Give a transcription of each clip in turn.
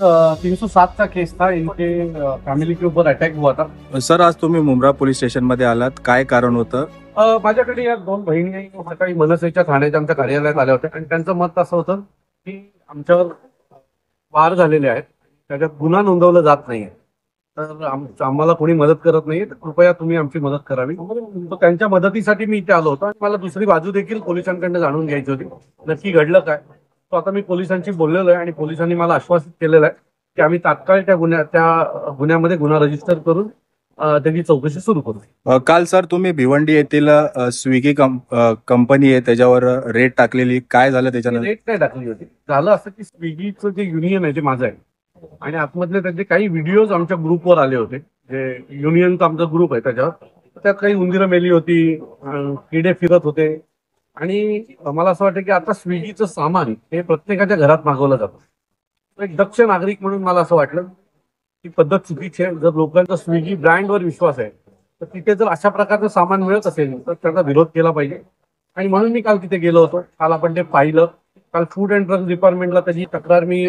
307 का केस था, इनके फैमिली के ऊपर अटैक हुआ था। सर, आज तुम्ही मुंब्रा पोलीस स्टेशन मध्ये आलात, काय कारण होतं? माझ्याकडे या दोन बहिणी सकाळी मनसेच्या ठाण्याच्या आमच्या कार्यालयात आल्या होत्या आणि त्यांचं मत असं होतं की आमच्यावर वार झालेले आहेत, त्याच्यात गुन्हा नोंदवला जात नाहीये, तर आम्हाला कोणी मदत करत नाहीये, तर कृपया तुम्ही आमची मदत करावी. तर त्यांच्या मदतीसाठी मी इथे आलो होतो आणि मला दुसरी बाजू देखील पोलिसांकडनं जाणून घ्यायची होती, नक्की घडलं काय. तो आता मी पोलिसांशी बोललेलो आहे आणि पोलिसांनी मला आश्वासित केलेलं आहे की आम्ही तात्काळ त्या गुन्ह्यामध्ये गुन्हा रजिस्टर करून त्याची चौकशी सुरू करू. काल सर तुम्ही भिवंडी येथील स्विगी कंपनी आहे त्याच्यावर रेट टाकलेली, काय झालं त्याच्यानंतर? रेट काय टाकली होती, झालं असं की स्विगीचं जे युनियन आहे ते माझं आहे आणि आतमधले त्यांचे काही व्हिडिओज आमच्या ग्रुपवर आले होते, जे युनियनचा आमचा ग्रुप आहे त्याच्यावर. त्यात काही उंदीरं मेली होती, किडे फिरत होते आणि मला असं वाटतं की आता स्विगीचं सामान हे प्रत्येकाच्या घरात मागवलं जातं. एक दक्ष नागरिक म्हणून मला असं वाटलं ही पद्धत चुकीची आहे. जर लोकांचा स्विगी ब्रँडवर विश्वास आहे तर तिथे जर अशा प्रकारचं सामान मिळत असेल तर त्याचा विरोध केला पाहिजे आणि म्हणून मी काल तिथे गेलो होतो. काल आपण ते पाहिलं. काल फूड अँड ड्रग्स डिपार्टमेंटला त्याची तक्रार मी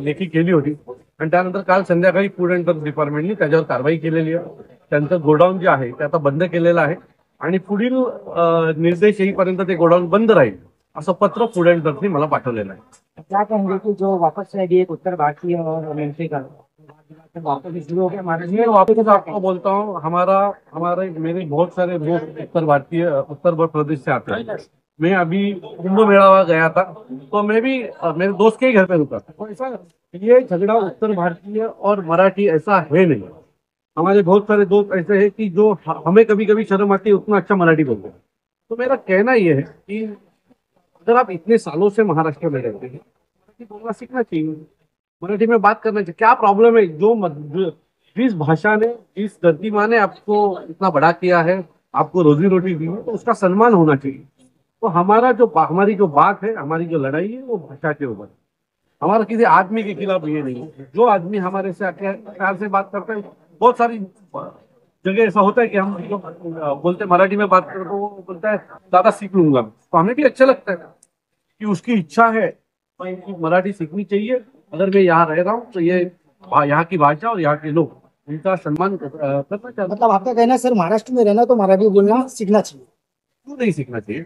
लेखी केली होती आणि त्यानंतर काल संध्याकाळी फूड अँड ड्रग्स डिपार्टमेंटने त्याच्यावर कारवाई केलेली आहे. त्यांचं गोडाऊन जे आहे ते आता बंद केलेलं आहे आणि पुढील निर्देश येईपर्यंत ते गोडाऊन बंद राहील असं पत्र फूड अँड ड्रग्सने मला पाठवलेलं आहे. क्या कहेंगे कि जो वापस से अभी एक उत्तर भारतीय और एमपी का वापस शुरू हो गया मैं वापस आपको बोलता हूँ, हमारे मेरे बहुत सारे दोस्त उत्तर प्रदेश से आते हैं. मैं अभी कुंभ मेला गया था तो मैं भी मेरे दोस्त के ही घर पे रुका था. तो ऐसा ये झगड़ा उत्तर भारतीय और मराठी ऐसा है नहीं. हमारे बहुत सारे दोस्त ऐसे हैं कि जो हमें कभी कभी शर्म आती है उतना अच्छा मराठी बोलते हैं. तो मेरा कहना ये है कि अगर आप इतने सालों से महाराष्ट्र में रहते हैं, मराठी बोलना सीखना चाहिए, मराठी में बात करना चाहिए. क्या प्रॉब्लम है? जिस भाषा ने, जिस धरती माँ ने आपको इतना बड़ा किया है, आपको रोजी रोटी दी है, तो उसका सम्मान होना चाहिए. तो हमारी जो बात है, हमारी जो लड़ाई है वो भाषा के ऊपर. हमारा किसी आदमी के खिलाफ ये नहीं है. जो आदमी हमारे से आके प्यार से बात करते हैं, बहुत सारी जगह ऐसा होता है कि हम बोलते मराठी में बात करते, वो बोलता है दादा सीख लूंगा. तो हमें भी अच्छा लगता है कि उसकी इच्छा है कि मराठी सीखनी चाहिए. अगर मैं यहाँ रह रहा हूँ तो ये यहाँ की भाषा और यहाँ के लोग इनका सम्मान करना चाहता हूँ. मतलब आपका कहना है सर, महाराष्ट्र में रहना तो मराठी बोलना सीखना चाहिए. क्यों नहीं सीखना चाहिए?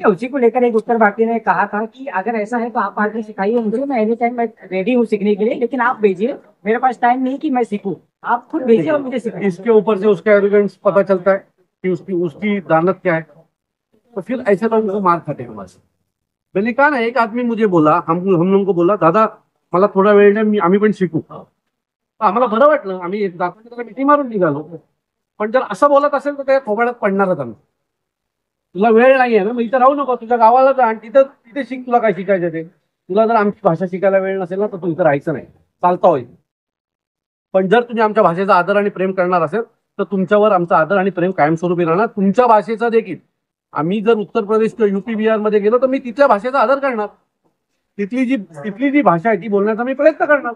उसी को लेकर एक उत्तर भारतीय ने कहा था कि अगर ऐसा है तो आप आके सिखाइए मुझे, मैं एनी टाइम मैं रेडी हूँ सीखने के लिए, लेकिन आप भेजिए, मेरे पास टाइम नहीं कि मैं सीखूं, आप खुद भेजिए और मुझे सिखाइए. इसके ऊपर से उसका एरोगेंस पता चलता है कि उसकी दानत क्या है. तो फिर ऐसे लोगों को मार खाते हैं. मैंने कहा ना, एक आदमी मुझे बोला, हम लोगों को बोला दादा मला थोडा वेळ द्या, आम्ही पण शिकू. आम्हाला बरं वाटलं, आम्ही दाखवून मिठी मारून निघालो. पण जर असं बोलत असेल तर त्या थोबाड्यात पडणारच आम्ही. तुला वेळ नाही आहे ना, मग इथं राहू नको, तुझ्या गावाला जा आणि तिथे शिक. तुला काय शिकायचं ते. तुला जर आमची भाषा शिकायला वेळ नसेल ना तर तू इथं राहायचं नाही, चालता होईल. पण जर तुम्ही आमच्या भाषेचा आदर आणि प्रेम करणार असेल तर तुमच्यावर आमचा आदर आणि प्रेम कायमस्वरूपी राहणार. तुमच्या भाषेचा देखील. आम्ही जर उत्तर प्रदेश किंवा युपी बिहार मध्ये गेलो तर मी तिथल्या भाषेचा आदर करणार. तिथली जी भाषा आहे ती बोलण्याचा मी प्रयत्न करणार.